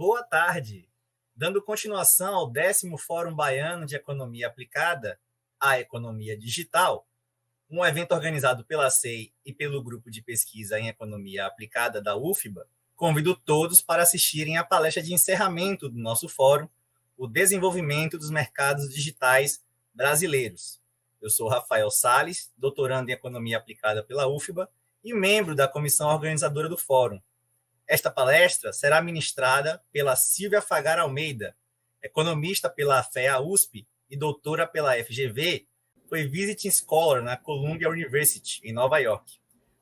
Boa tarde. Dando continuação ao 10º Fórum Baiano de Economia Aplicada à Economia Digital, um evento organizado pela SEI e pelo Grupo de Pesquisa em Economia Aplicada da UFBA, convido todos para assistirem à palestra de encerramento do nosso fórum, o desenvolvimento dos mercados digitais brasileiros. Eu sou Rafael Salles, doutorando em Economia Aplicada pela UFBA e membro da comissão organizadora do fórum. Esta palestra será ministrada pela Silvia Fagar Almeida, economista pela FEA-USP e doutora pela FGV, foi Visiting Scholar na Columbia University, em Nova York.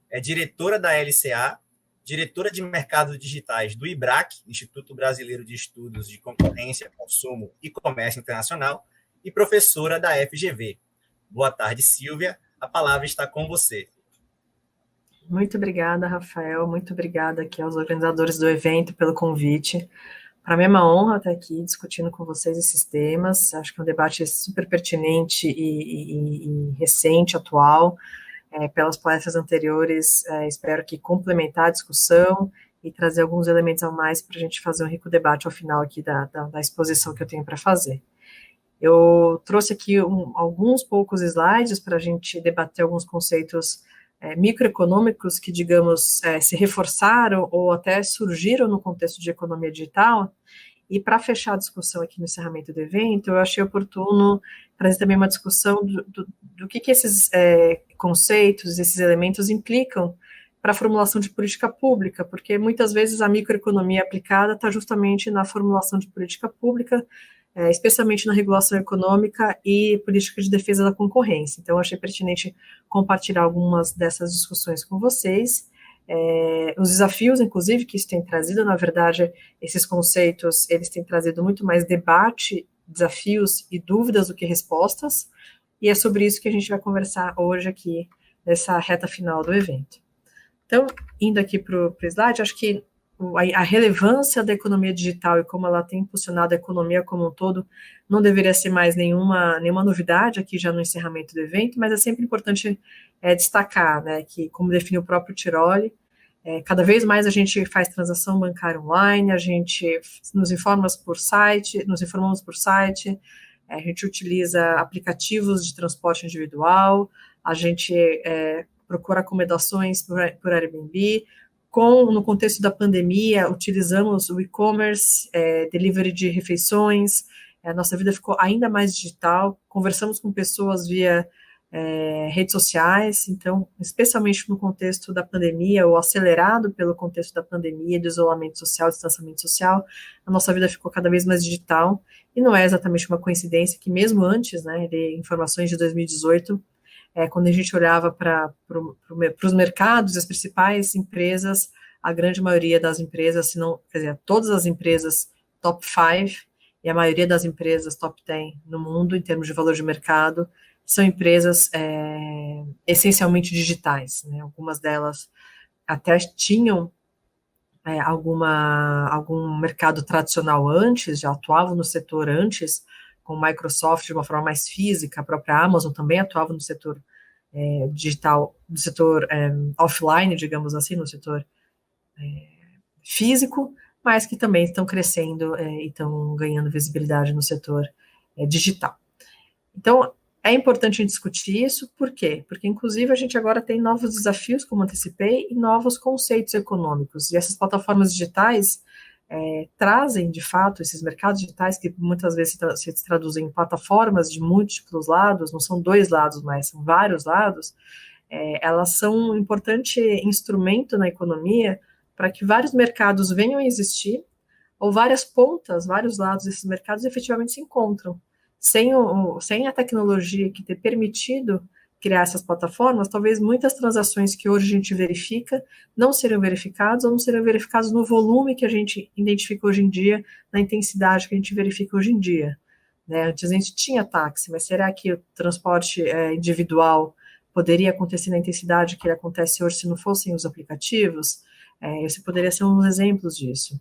É diretora da LCA, diretora de mercados digitais do IBRAC, Instituto Brasileiro de Estudos de Concorrência, Consumo e Comércio Internacional, e professora da FGV. Boa tarde, Silvia. A palavra está com você. Muito obrigada, Rafael. Muito obrigada aqui aos organizadores do evento pelo convite. Para mim é uma honra estar aqui discutindo com vocês esses temas. Acho que é um debate super pertinente e recente, atual. Pelas palestras anteriores, espero que complementar a discussão e trazer alguns elementos a mais para a gente fazer um rico debate ao final aqui da exposição que eu tenho para fazer. Eu trouxe aqui alguns poucos slides para a gente debater alguns conceitos microeconômicos que, digamos, se reforçaram ou até surgiram no contexto de economia digital. E para fechar a discussão aqui no encerramento do evento, eu achei oportuno trazer também uma discussão do que esses conceitos, esses elementos implicam para a formulação de política pública, porque muitas vezes a microeconomia aplicada está justamente na formulação de política pública, especialmente na regulação econômica e política de defesa da concorrência. Então, eu achei pertinente compartilhar algumas dessas discussões com vocês. Os desafios, inclusive, que isso tem trazido, na verdade, esses conceitos, eles têm trazido muito mais debate, desafios e dúvidas do que respostas, e é sobre isso que a gente vai conversar hoje aqui, nessa reta final do evento. Então, indo aqui para o slide, acho que a relevância da economia digital e como ela tem impulsionado a economia como um todo não deveria ser mais nenhuma novidade aqui já no encerramento do evento, mas é sempre importante destacar, né, que, como definiu o próprio Tiroli, cada vez mais a gente faz transação bancária online, a gente nos informamos por site, a gente utiliza aplicativos de transporte individual, a gente procura acomodações por Airbnb. No contexto da pandemia, utilizamos o e-commerce, delivery de refeições, a nossa vida ficou ainda mais digital, conversamos com pessoas via redes sociais, então, especialmente no contexto da pandemia, ou acelerado pelo contexto da pandemia, do isolamento social, distanciamento social, a nossa vida ficou cada vez mais digital, e não é exatamente uma coincidência que mesmo antes, né, de informações de 2018, quando a gente olhava para os mercados, as principais empresas, a grande maioria das empresas, se não, quer dizer, todas as empresas top 5 e a maioria das empresas top 10 no mundo, em termos de valor de mercado, são empresas essencialmente digitais, né? Algumas delas até tinham algum mercado tradicional antes, já atuavam no setor antes, com Microsoft de uma forma mais física, a própria Amazon também atuava no setor digital, no setor offline, digamos assim, no setor físico, mas que também estão crescendo e estão ganhando visibilidade no setor digital. Então, é importante discutir isso, por quê? Porque, inclusive, a gente agora tem novos desafios, como antecipei, e novos conceitos econômicos, e essas plataformas digitais trazem, de fato, esses mercados digitais, que muitas vezes se traduzem em plataformas de múltiplos lados, não são dois lados, mas são vários lados, elas são um importante instrumento na economia para que vários mercados venham a existir, ou várias pontas, vários lados desses mercados efetivamente se encontram. Sem a tecnologia que ter permitido criar essas plataformas, talvez muitas transações que hoje a gente verifica não seriam verificadas ou não seriam verificadas no volume que a gente identifica hoje em dia, na intensidade que a gente verifica hoje em dia. Né? Antes a gente tinha táxi, mas será que o transporte individual poderia acontecer na intensidade que ele acontece hoje se não fossem os aplicativos? Esse poderia ser um dos exemplos disso.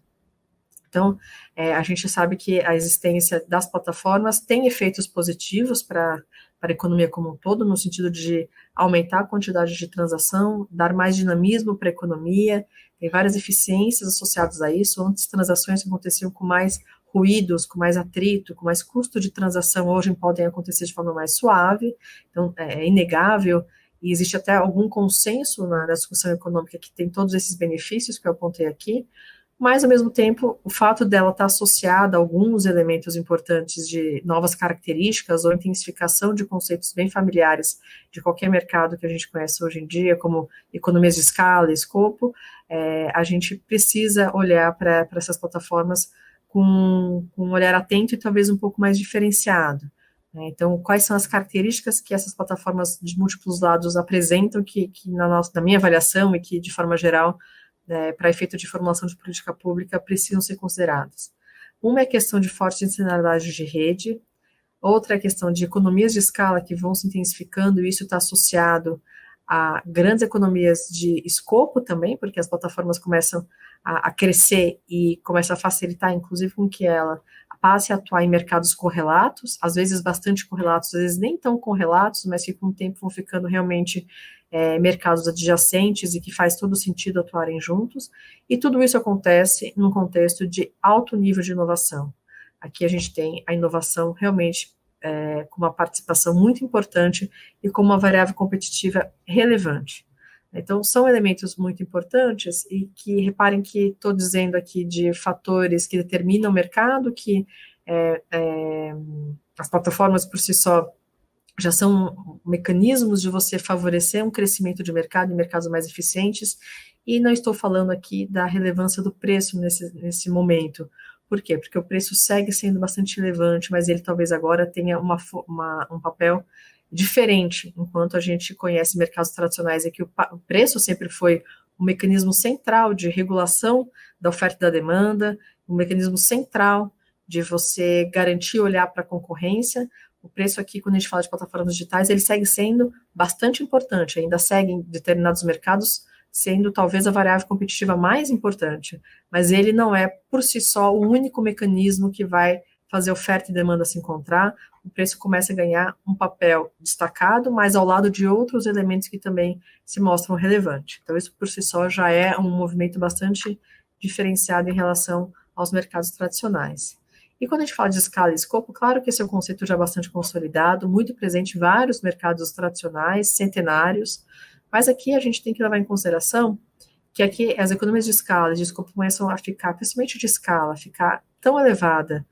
Então, a gente sabe que a existência das plataformas tem efeitos positivos para para a economia como um todo, no sentido de aumentar a quantidade de transação, dar mais dinamismo para a economia, tem várias eficiências associadas a isso. Antes, transações aconteciam com mais ruídos, com mais atrito, com mais custo de transação, hoje podem acontecer de forma mais suave, então é inegável, e existe até algum consenso na discussão econômica que tem todos esses benefícios que eu apontei aqui, mas, ao mesmo tempo, o fato dela estar associada a alguns elementos importantes de novas características ou intensificação de conceitos bem familiares de qualquer mercado que a gente conhece hoje em dia, como economias de escala, escopo, a gente precisa olhar para essas plataformas com um olhar atento e talvez um pouco mais diferenciado. Então, quais são as características que essas plataformas de múltiplos lados apresentam que na minha avaliação e que, de forma geral, para efeito de formulação de política pública, precisam ser consideradas. Uma é a questão de forte intencionalidade de rede, outra é a questão de economias de escala que vão se intensificando, e isso está associado a grandes economias de escopo também, porque as plataformas começam a crescer e começam a facilitar, inclusive, com que ela passe a atuar em mercados correlatos, às vezes bastante correlatos, às vezes nem tão correlatos, mas que com o tempo vão ficando realmente mercados adjacentes e que faz todo sentido atuarem juntos, e tudo isso acontece num contexto de alto nível de inovação. Aqui a gente tem a inovação realmente com uma participação muito importante e com uma variável competitiva relevante. Então, são elementos muito importantes e que, reparem que estou dizendo aqui de fatores que determinam o mercado, que as plataformas por si só já são mecanismos de você favorecer um crescimento de mercado e mercados mais eficientes, e não estou falando aqui da relevância do preço nesse momento. Por quê? Porque o preço segue sendo bastante relevante, mas ele talvez agora tenha um papel diferente, enquanto a gente conhece mercados tradicionais em que o preço sempre foi um mecanismo central de regulação da oferta e da demanda, um mecanismo central de você garantir olhar para a concorrência. O preço aqui, quando a gente fala de plataformas digitais, ele segue sendo bastante importante, ainda segue em determinados mercados sendo talvez a variável competitiva mais importante, mas ele não é, por si só, o único mecanismo que vai fazer oferta e demanda se encontrar. O preço começa a ganhar um papel destacado, mas ao lado de outros elementos que também se mostram relevantes. Então, isso por si só já é um movimento bastante diferenciado em relação aos mercados tradicionais. E quando a gente fala de escala e escopo, claro que esse é um conceito já bastante consolidado, muito presente em vários mercados tradicionais, centenários, mas aqui a gente tem que levar em consideração que aqui as economias de escala, de escopo, começam a ficar, principalmente de escala, ficar tão elevada,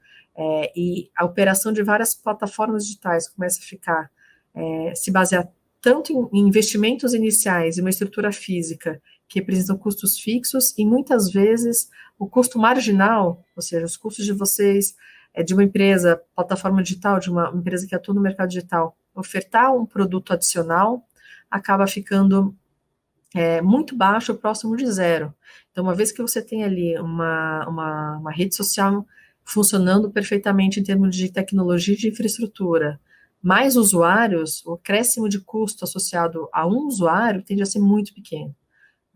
e a operação de várias plataformas digitais começa a ficar, se basear tanto em investimentos iniciais e uma estrutura física que representam custos fixos, e muitas vezes o custo marginal, ou seja, os custos de vocês, de uma empresa, plataforma digital, de uma empresa que atua no mercado digital, ofertar um produto adicional, acaba ficando muito baixo, próximo de zero. Então, uma vez que você tem ali uma rede social funcionando perfeitamente em termos de tecnologia e de infraestrutura, mais usuários, o acréscimo de custo associado a um usuário tende a ser muito pequeno.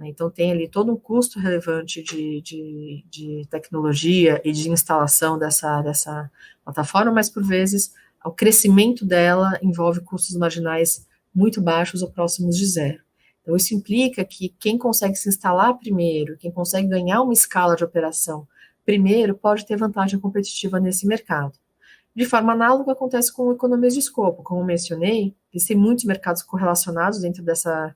Então, tem ali todo um custo relevante de tecnologia e de instalação dessa plataforma, mas, por vezes, o crescimento dela envolve custos marginais muito baixos ou próximos de zero. Então, isso implica que quem consegue se instalar primeiro, quem consegue ganhar uma escala de operação primeiro, pode ter vantagem competitiva nesse mercado. De forma análoga, acontece com economias de escopo. Como mencionei, existem muitos mercados correlacionados dentro dessas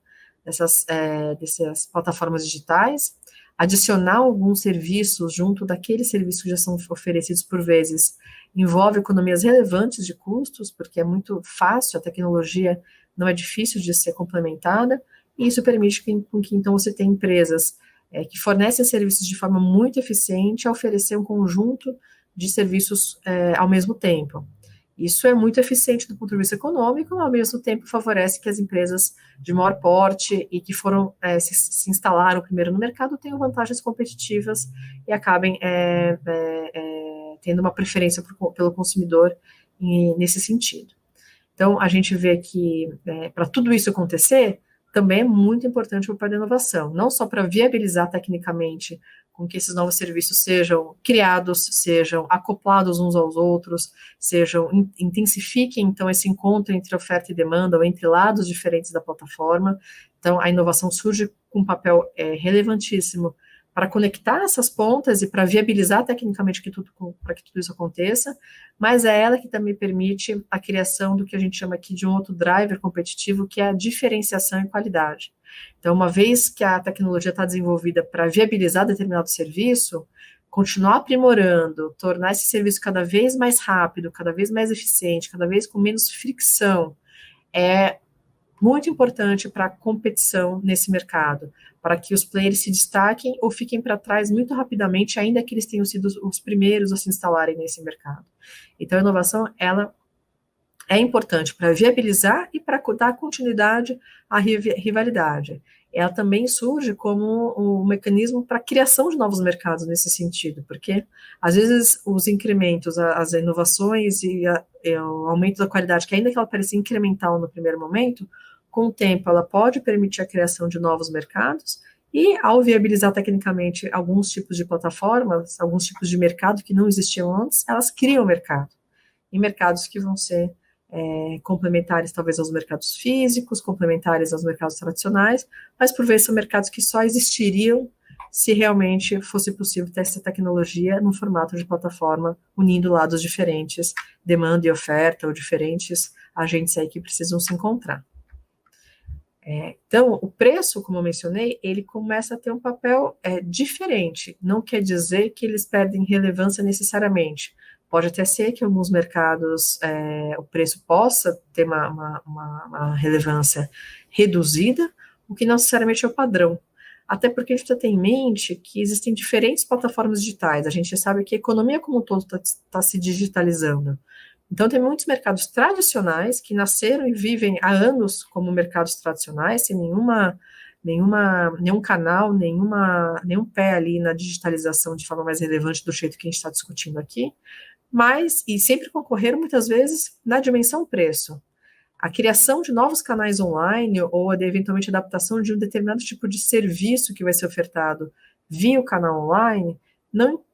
plataformas digitais. Adicionar alguns serviços junto daqueles serviços que já são oferecidos por vezes envolve economias relevantes de custos, porque é muito fácil, a tecnologia não é difícil de ser complementada, e isso permite que então você tenha empresas que fornecem serviços de forma muito eficiente a oferecer um conjunto de serviços ao mesmo tempo. Isso é muito eficiente do ponto de vista econômico, ao mesmo tempo favorece que as empresas de maior porte e que foram se instalaram primeiro no mercado tenham vantagens competitivas e acabem tendo uma preferência pelo consumidor nesse sentido. Então, a gente vê que para tudo isso acontecer, também é muito importante o papel da inovação, não só para viabilizar tecnicamente com que esses novos serviços sejam criados, sejam acoplados uns aos outros, intensifiquem, então, esse encontro entre oferta e demanda, ou entre lados diferentes da plataforma. Então, a inovação surge com um papel relevantíssimo para conectar essas pontas e para viabilizar tecnicamente para que tudo isso aconteça, mas é ela que também permite a criação do que a gente chama aqui de um outro driver competitivo, que é a diferenciação e qualidade. Então, uma vez que a tecnologia está desenvolvida para viabilizar determinado serviço, continuar aprimorando, tornar esse serviço cada vez mais rápido, cada vez mais eficiente, cada vez com menos fricção, é muito importante para a competição nesse mercado, para que os players se destaquem ou fiquem para trás muito rapidamente, ainda que eles tenham sido os primeiros a se instalarem nesse mercado. Então, a inovação, ela é importante para viabilizar e para dar continuidade à rivalidade. Ela também surge como um mecanismo para a criação de novos mercados nesse sentido, porque, às vezes, os incrementos, as inovações e o aumento da qualidade, que ainda que ela pareça incremental no primeiro momento, com o tempo ela pode permitir a criação de novos mercados e, ao viabilizar tecnicamente alguns tipos de plataformas, alguns tipos de mercado que não existiam antes, elas criam mercado. E mercados que vão ser complementares talvez aos mercados físicos, complementares aos mercados tradicionais, mas por vezes são mercados que só existiriam se realmente fosse possível ter essa tecnologia no formato de plataforma, unindo lados diferentes, demanda e oferta, ou diferentes agentes aí que precisam se encontrar. Então, o preço, como eu mencionei, ele começa a ter um papel diferente. Não quer dizer que eles perdem relevância necessariamente. Pode até ser que em alguns mercados o preço possa ter uma relevância reduzida, o que não necessariamente é o padrão. Até porque a gente precisa ter em mente que existem diferentes plataformas digitais. A gente sabe que a economia como um todo está se digitalizando. Então, tem muitos mercados tradicionais que nasceram e vivem há anos como mercados tradicionais, sem nenhum canal, nenhum pé ali na digitalização de forma mais relevante do jeito que a gente está discutindo aqui, e sempre concorreram muitas vezes na dimensão preço. A criação de novos canais online ou eventualmente a adaptação de um determinado tipo de serviço que vai ser ofertado via o canal online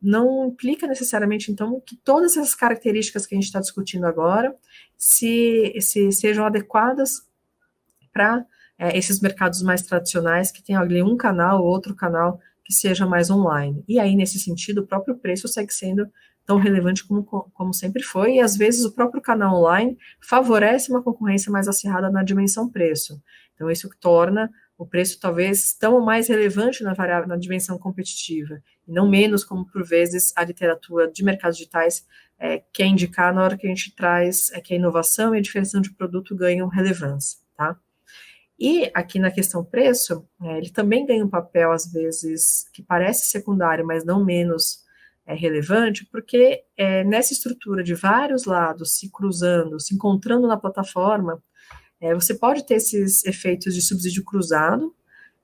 não implica necessariamente, então, que todas essas características que a gente está discutindo agora se sejam adequadas para esses mercados mais tradicionais que tem ali um canal ou outro canal que seja mais online. E aí, nesse sentido, o próprio preço segue sendo tão relevante como sempre foi, e às vezes o próprio canal online favorece uma concorrência mais acirrada na dimensão preço. Então, isso torna o preço talvez tão mais relevante na dimensão competitiva, e não menos como, por vezes, a literatura de mercados digitais quer indicar na hora que a gente traz que a inovação e a diferenciação de produto ganham relevância, tá? E aqui na questão preço, ele também ganha um papel, às vezes, que parece secundário, mas não menos relevante, porque nessa estrutura de vários lados se cruzando, se encontrando na plataforma, você pode ter esses efeitos de subsídio cruzado.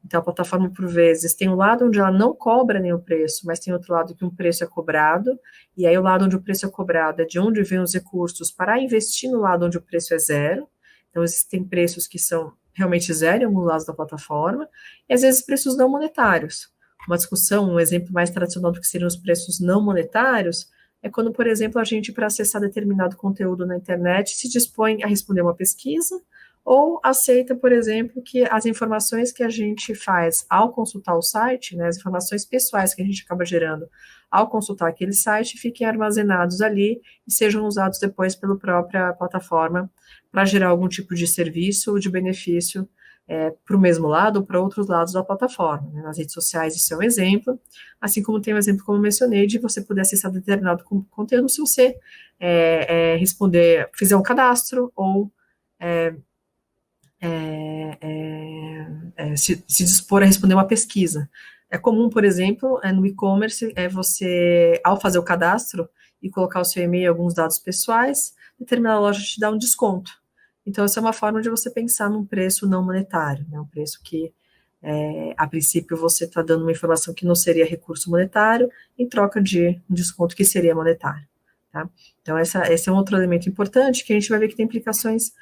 Então, a plataforma, por vezes, tem um lado onde ela não cobra nenhum preço, mas tem outro lado que um preço é cobrado, e aí o lado onde o preço é cobrado é de onde vêm os recursos para investir no lado onde o preço é zero. Então, existem preços que são realmente zero em alguns lados da plataforma, e às vezes preços não monetários. Uma discussão, um exemplo mais tradicional do que seriam os preços não monetários, é quando, por exemplo, a gente, para acessar determinado conteúdo na internet, se dispõe a responder uma pesquisa, ou aceita, por exemplo, que as informações que a gente faz ao consultar o site, né, as informações pessoais que a gente acaba gerando ao consultar aquele site, fiquem armazenados ali e sejam usados depois pela própria plataforma para gerar algum tipo de serviço ou de benefício para o mesmo lado ou para outros lados da plataforma. Né? Nas redes sociais isso é um exemplo, assim como tem um exemplo, como eu mencionei, de você poder acessar determinado conteúdo se você fizer um cadastro ou se dispor a responder uma pesquisa. É comum, por exemplo, no e-commerce, você, ao fazer o cadastro e colocar o seu e-mail e alguns dados pessoais, determinada loja te dá um desconto. Então, essa é uma forma de você pensar num preço não monetário, né? Um preço que, a princípio, você está dando uma informação que não seria recurso monetário, em troca de um desconto que seria monetário. tá? Então, esse é um outro elemento importante que a gente vai ver que tem implicações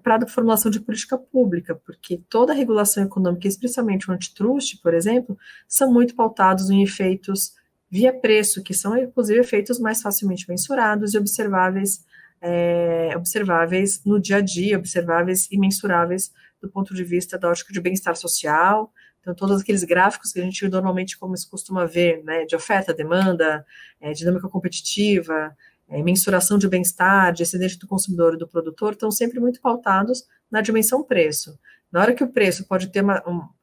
para a formulação de política pública, porque toda a regulação econômica, especialmente o antitrust, por exemplo, são muito pautados em efeitos via preço, que são, inclusive, efeitos mais facilmente mensurados e observáveis no dia a dia, observáveis e mensuráveis do ponto de vista da ótica de bem-estar social. Então, todos aqueles gráficos que a gente normalmente costuma ver, né, de oferta, demanda, dinâmica competitiva, mensuração de bem-estar, de excedente do consumidor e do produtor, estão sempre muito pautados na dimensão preço. Na hora que o preço pode ter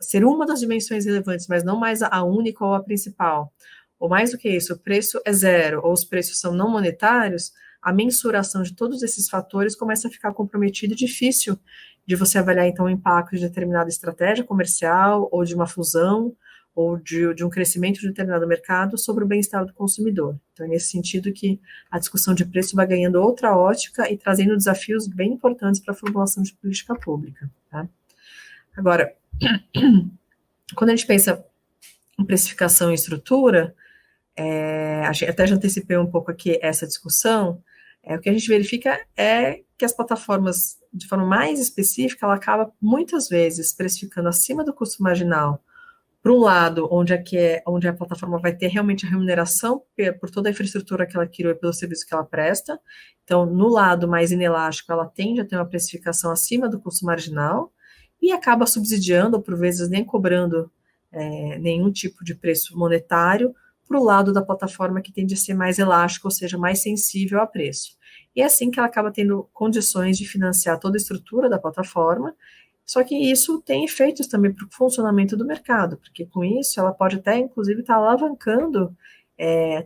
ser uma das dimensões relevantes, mas não mais a única ou a principal, ou mais do que isso, o preço é zero, ou os preços são não monetários, a mensuração de todos esses fatores começa a ficar comprometida e difícil de você avaliar, então, o impacto de determinada estratégia comercial, ou de uma fusão, ou de um crescimento de determinado mercado sobre o bem-estar do consumidor. Então, é nesse sentido que a discussão de preço vai ganhando outra ótica e trazendo desafios bem importantes para a formulação de política pública. Tá? Agora, quando a gente pensa em precificação e estrutura, até já antecipei um pouco aqui essa discussão, o que a gente verifica é que as plataformas, de forma mais específica, ela acaba muitas vezes precificando acima do custo marginal, por um lado, onde a plataforma vai ter realmente a remuneração por toda a infraestrutura que ela criou e pelo serviço que ela presta. Então, no lado mais inelástico, ela tende a ter uma precificação acima do custo marginal e acaba subsidiando, ou por vezes nem cobrando nenhum tipo de preço monetário, para o lado da plataforma que tende a ser mais elástico, ou seja, mais sensível a preço. E é assim que ela acaba tendo condições de financiar toda a estrutura da plataforma, só que isso tem efeitos também para o funcionamento do mercado, porque com isso ela pode até, inclusive, estar alavancando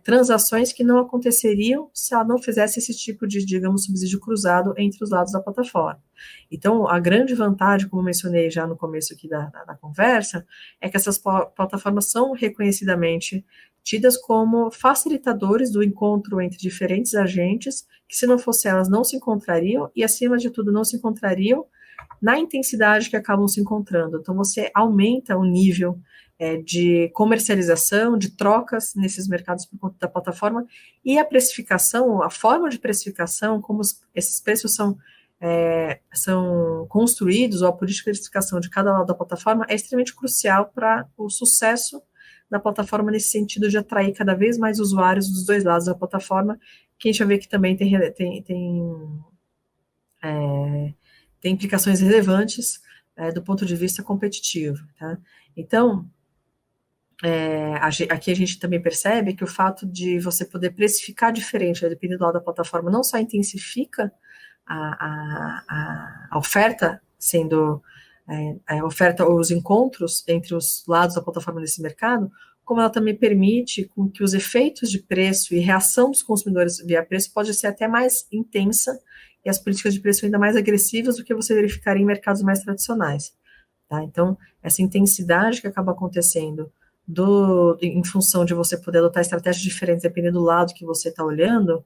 transações que não aconteceriam se ela não fizesse esse tipo de, digamos, subsídio cruzado entre os lados da plataforma. Então, a grande vantagem, como mencionei já no começo aqui da conversa, é que essas plataformas são reconhecidamente tidas como facilitadores do encontro entre diferentes agentes, que se não fosse elas não se encontrariam, e acima de tudo não se encontrariam na intensidade que acabam se encontrando. Então, você aumenta o nível de comercialização, de trocas nesses mercados por conta da plataforma, e a precificação, a forma de precificação, como esses preços são construídos, ou a política de precificação de cada lado da plataforma, é extremamente crucial para o sucesso da plataforma nesse sentido de atrair cada vez mais usuários dos dois lados da plataforma, que a gente vai ver que também tem implicações relevantes do ponto de vista competitivo. Tá? Então, aqui a gente também percebe que o fato de você poder precificar diferente, dependendo do lado da plataforma, não só intensifica a oferta, sendo a oferta ou os encontros entre os lados da plataforma nesse mercado, como ela também permite com que os efeitos de preço e reação dos consumidores via preço pode ser até mais intensa e as políticas de preço ainda mais agressivas do que você verificaria em mercados mais tradicionais. Tá? Então, essa intensidade que acaba acontecendo em função de você poder adotar estratégias diferentes dependendo do lado que você está olhando,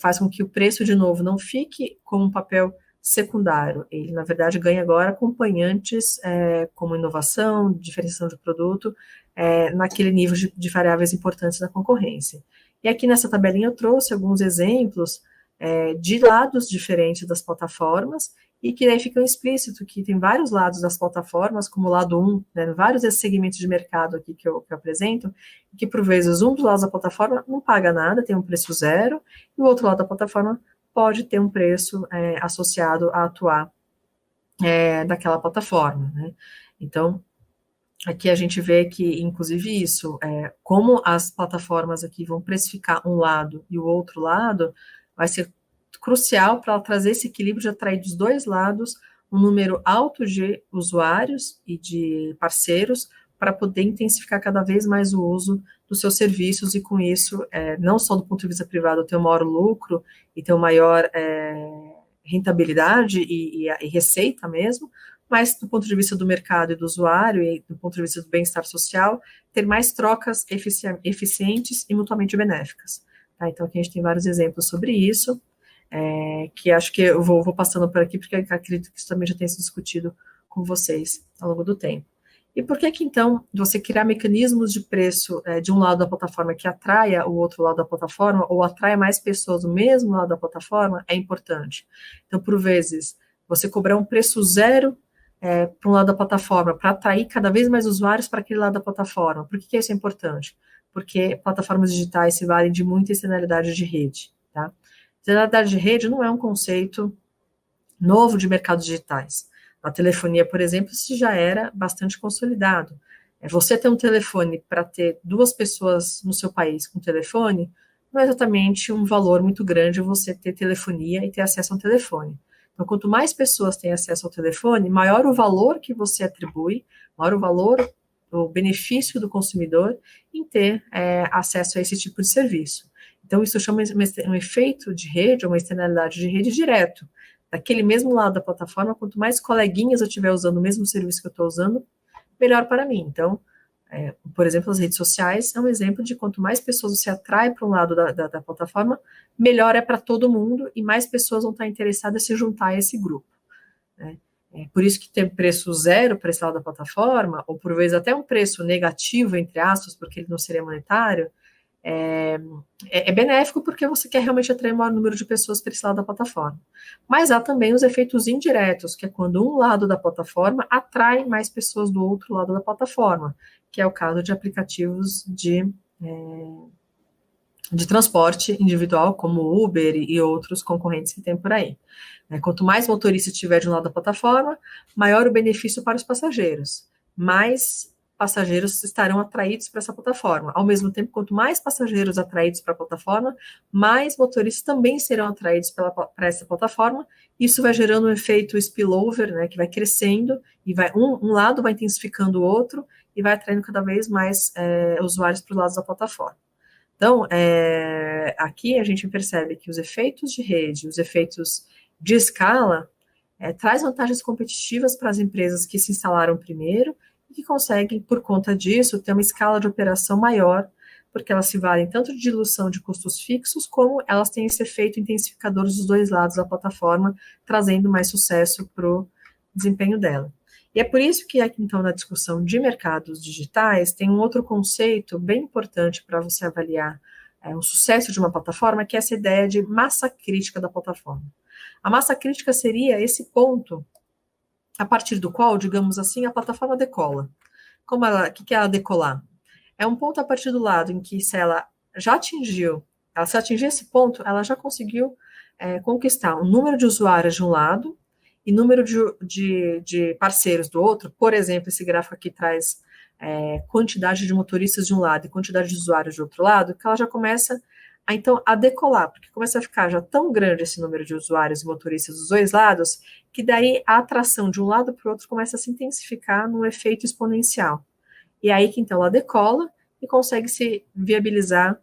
faz com que o preço, de novo, não fique como um papel secundário. Ele, na verdade, ganha agora acompanhantes como inovação, diferenciação de produto, naquele nível de variáveis importantes da concorrência. E aqui nessa tabelinha eu trouxe alguns exemplos de lados diferentes das plataformas, e que daí ficam explícito que tem vários lados das plataformas, como o lado 1, né, vários desses segmentos de mercado aqui que eu apresento, que por vezes um dos lados da plataforma não paga nada, tem um preço zero, e o outro lado da plataforma pode ter um preço associado a atuar daquela plataforma. Né? Então, aqui a gente vê que, inclusive, isso, como as plataformas aqui vão precificar um lado e o outro lado, vai ser crucial para trazer esse equilíbrio de atrair dos dois lados um número alto de usuários e de parceiros para poder intensificar cada vez mais o uso dos seus serviços e, com isso, não só do ponto de vista privado, ter um maior lucro e ter uma maior rentabilidade e receita mesmo, mas do ponto de vista do mercado e do usuário e do ponto de vista do bem-estar social, ter mais trocas eficientes e mutuamente benéficas. Tá? Então, aqui a gente tem vários exemplos sobre isso, que acho que eu vou passando por aqui, porque acredito que isso também já tenha sido discutido com vocês ao longo do tempo. E por que então, você criar mecanismos de preço de um lado da plataforma que atraia o outro lado da plataforma, ou atraia mais pessoas do mesmo lado da plataforma, é importante. Então, por vezes, você cobrar um preço zero para um lado da plataforma, para atrair cada vez mais usuários para aquele lado da plataforma. Por que isso é importante? Porque plataformas digitais se valem de muita externalidade de rede. Tá? Externalidade de rede não é um conceito novo de mercados digitais. Na telefonia, por exemplo, isso já era bastante consolidado. Você ter um telefone para ter 2 pessoas no seu país com telefone, não é exatamente um valor muito grande você ter telefonia e ter acesso a um telefone. Então, quanto mais pessoas têm acesso ao telefone, maior o valor que você atribui, maior o valor, o benefício do consumidor em ter acesso a esse tipo de serviço. Então, isso chama um efeito de rede, uma externalidade de rede direto. Daquele mesmo lado da plataforma, quanto mais coleguinhas eu estiver usando o mesmo serviço que eu estou usando, melhor para mim. Então, por exemplo, as redes sociais é um exemplo de quanto mais pessoas você atrai para um lado da plataforma, melhor é para todo mundo e mais pessoas vão estar interessadas em se juntar a esse grupo. Né? Por isso que ter preço zero para esse lado da plataforma, ou por vezes até um preço negativo, entre aspas, porque ele não seria monetário, é benéfico porque você quer realmente atrair o maior número de pessoas para esse lado da plataforma. Mas há também os efeitos indiretos, que é quando um lado da plataforma atrai mais pessoas do outro lado da plataforma, que é o caso de aplicativos de transporte individual, como o Uber e outros concorrentes que tem por aí. Quanto mais motorista tiver de um lado da plataforma, maior o benefício para os passageiros. Mais passageiros estarão atraídos para essa plataforma. Ao mesmo tempo, quanto mais passageiros atraídos para a plataforma, mais motoristas também serão atraídos para essa plataforma. Isso vai gerando um efeito spillover, né, que vai crescendo e um lado vai intensificando o outro e vai atraindo cada vez mais usuários para os lados da plataforma. Então, aqui a gente percebe que os efeitos de rede, os efeitos de escala, traz vantagens competitivas para as empresas que se instalaram primeiro e que conseguem, por conta disso, ter uma escala de operação maior, porque elas se valem tanto de diluição de custos fixos, como elas têm esse efeito intensificador dos 2 lados da plataforma, trazendo mais sucesso para o desempenho dela. E é por isso que aqui, então, na discussão de mercados digitais, tem um outro conceito bem importante para você avaliar o sucesso de uma plataforma, que é essa ideia de massa crítica da plataforma. A massa crítica seria esse ponto a partir do qual, digamos assim, a plataforma decola. O que é ela decolar? É um ponto a partir do lado em que, se ela atingir esse ponto, ela já conseguiu conquistar um número de usuários de um lado e número de parceiros do outro. Por exemplo, esse gráfico aqui traz quantidade de motoristas de um lado e quantidade de usuários de outro lado, que ela já começa então a decolar, porque começa a ficar já tão grande esse número de usuários e motoristas dos 2 lados, que daí a atração de um lado para o outro começa a se intensificar num efeito exponencial. E aí que então ela decola e consegue se viabilizar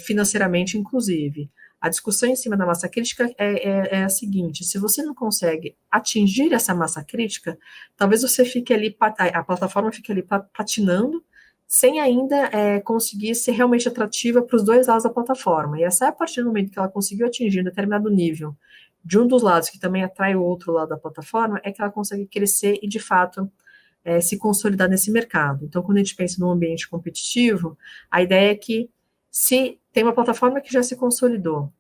financeiramente, inclusive. A discussão em cima da massa crítica é a seguinte: se você não consegue atingir essa massa crítica, talvez você fique ali, a plataforma fique ali patinando, sem ainda conseguir ser realmente atrativa para os 2 lados da plataforma. E essa é a partir do momento que ela conseguiu atingir um determinado nível de um dos lados, que também atrai o outro lado da plataforma, é que ela consegue crescer e, de fato, se consolidar nesse mercado. Então, quando a gente pensa num ambiente competitivo, a ideia é que, se tem uma plataforma que já se consolidou,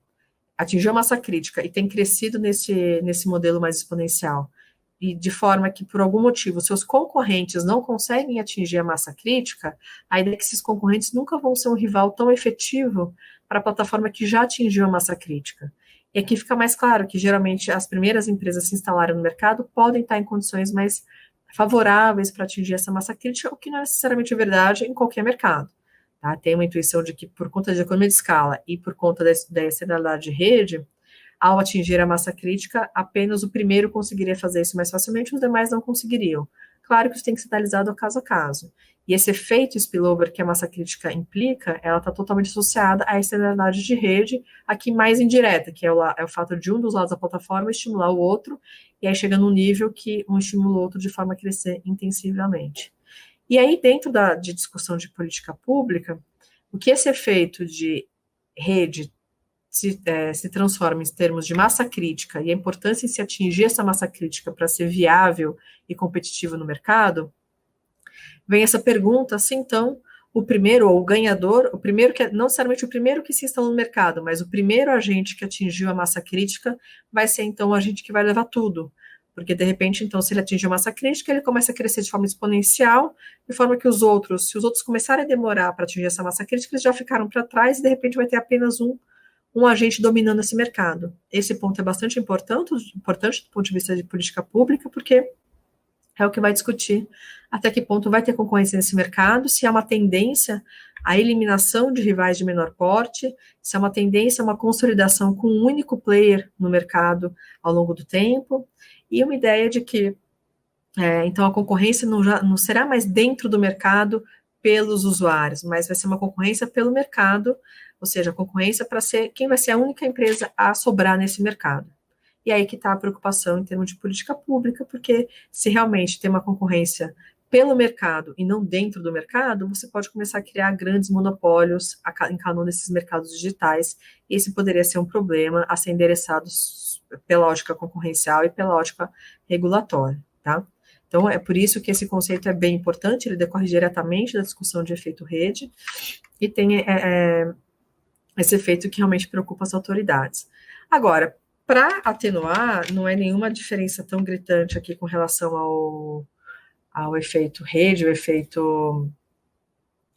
atingiu a massa crítica e tem crescido nesse modelo mais exponencial, e de forma que, por algum motivo, seus concorrentes não conseguem atingir a massa crítica, a ideia é que esses concorrentes nunca vão ser um rival tão efetivo para a plataforma que já atingiu a massa crítica. E aqui fica mais claro que, geralmente, as primeiras empresas que se instalaram no mercado podem estar em condições mais favoráveis para atingir essa massa crítica, o que não é necessariamente verdade em qualquer mercado. Tá? Tem uma intuição de que, por conta de economia de escala e por conta da externalidade de rede, ao atingir a massa crítica, apenas o primeiro conseguiria fazer isso mais facilmente, os demais não conseguiriam. Claro que isso tem que ser analisado caso a caso. E esse efeito spillover que a massa crítica implica, ela está totalmente associada à externalidade de rede, aqui mais indireta, que é o fato de um dos lados da plataforma estimular o outro, e aí chega num nível que um estimula o outro de forma a crescer intensivamente. E aí, dentro de discussão de política pública, o que esse efeito de rede se transforma em termos de massa crítica e a importância em se atingir essa massa crítica para ser viável e competitivo no mercado, vem essa pergunta, se então o primeiro, ou o ganhador, o primeiro que não necessariamente o primeiro que se instalou no mercado, mas o primeiro agente que atingiu a massa crítica vai ser então o agente que vai levar tudo. Porque, de repente, então, se ele atingiu a massa crítica, ele começa a crescer de forma exponencial, de forma que se os outros começarem a demorar para atingir essa massa crítica, eles já ficaram para trás e, de repente, vai ter apenas um agente dominando esse mercado. Esse ponto é bastante importante do ponto de vista de política pública, porque é o que vai discutir até que ponto vai ter concorrência nesse mercado, se há uma tendência à eliminação de rivais de menor porte, se há uma tendência a uma consolidação com um único player no mercado ao longo do tempo, e uma ideia de que, então, a concorrência não será mais dentro do mercado pelos usuários, mas vai ser uma concorrência pelo mercado, ou seja, a concorrência para ser quem vai ser a única empresa a sobrar nesse mercado. E aí que está a preocupação em termos de política pública, porque se realmente tem uma concorrência pelo mercado e não dentro do mercado, você pode começar a criar grandes monopólios em cada um desses mercados digitais, e esse poderia ser um problema a ser endereçado pela ótica concorrencial e pela ótica regulatória, tá? Então, é por isso que esse conceito é bem importante, ele decorre diretamente da discussão de efeito rede, e tem esse efeito que realmente preocupa as autoridades. Agora, para atenuar, não é nenhuma diferença tão gritante aqui com relação ao efeito rede, o efeito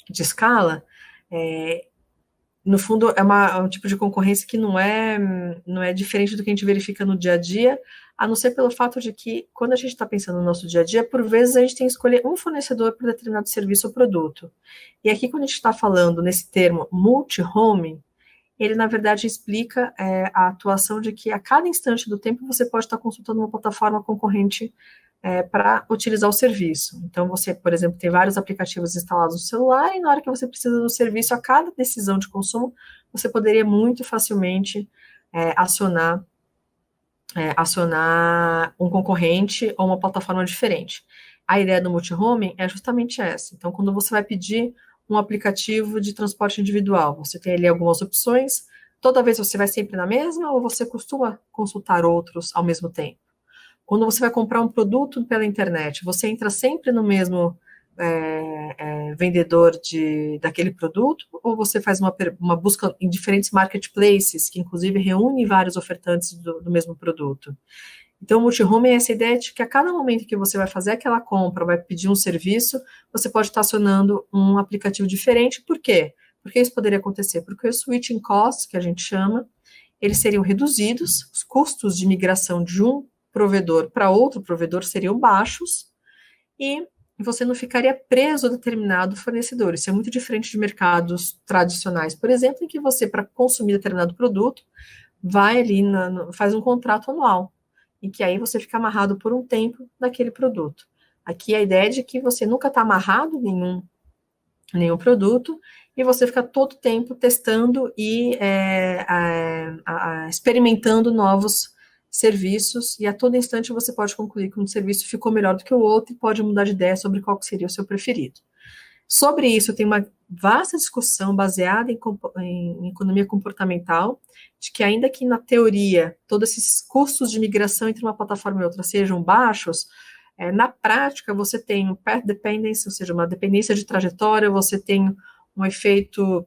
de escala, no fundo, é um tipo de concorrência que não é diferente do que a gente verifica no dia a dia, a não ser pelo fato de que, quando a gente está pensando no nosso dia a dia, por vezes a gente tem que escolher um fornecedor para determinado serviço ou produto. E aqui, quando a gente está falando nesse termo multi-home, ele, na verdade, explica a atuação de que a cada instante do tempo você pode estar consultando uma plataforma concorrente para utilizar o serviço. Então, você, por exemplo, tem vários aplicativos instalados no celular e na hora que você precisa do serviço, a cada decisão de consumo, você poderia muito facilmente acionar um concorrente ou uma plataforma diferente. A ideia do multi-home é justamente essa. Então, quando você vai pedir um aplicativo de transporte individual, você tem ali algumas opções, toda vez você vai sempre na mesma ou você costuma consultar outros ao mesmo tempo? Quando você vai comprar um produto pela internet, você entra sempre no mesmo vendedor daquele produto, ou você faz uma busca em diferentes marketplaces, que inclusive reúne vários ofertantes do mesmo produto? Então, o multi-home é essa ideia de que a cada momento que você vai fazer aquela compra, vai pedir um serviço, você pode estar acionando um aplicativo diferente. Por quê? Porque isso poderia acontecer? Porque o switching costs, que a gente chama, eles seriam reduzidos, os custos de migração de um provedor para outro provedor seriam baixos, e você não ficaria preso a determinado fornecedor. Isso é muito diferente de mercados tradicionais, por exemplo, em que você, para consumir determinado produto, vai ali, faz um contrato anual, e que aí você fica amarrado por um tempo naquele produto. Aqui a ideia é de que você nunca está amarrado em nenhum produto, e você fica todo tempo testando e experimentando novos serviços, e a todo instante você pode concluir que um serviço ficou melhor do que o outro e pode mudar de ideia sobre qual seria o seu preferido. Sobre isso, tem uma vasta discussão baseada em economia comportamental, de que ainda que na teoria todos esses custos de migração entre uma plataforma e outra sejam baixos, na prática você tem um path dependence, ou seja, uma dependência de trajetória, você tem um efeito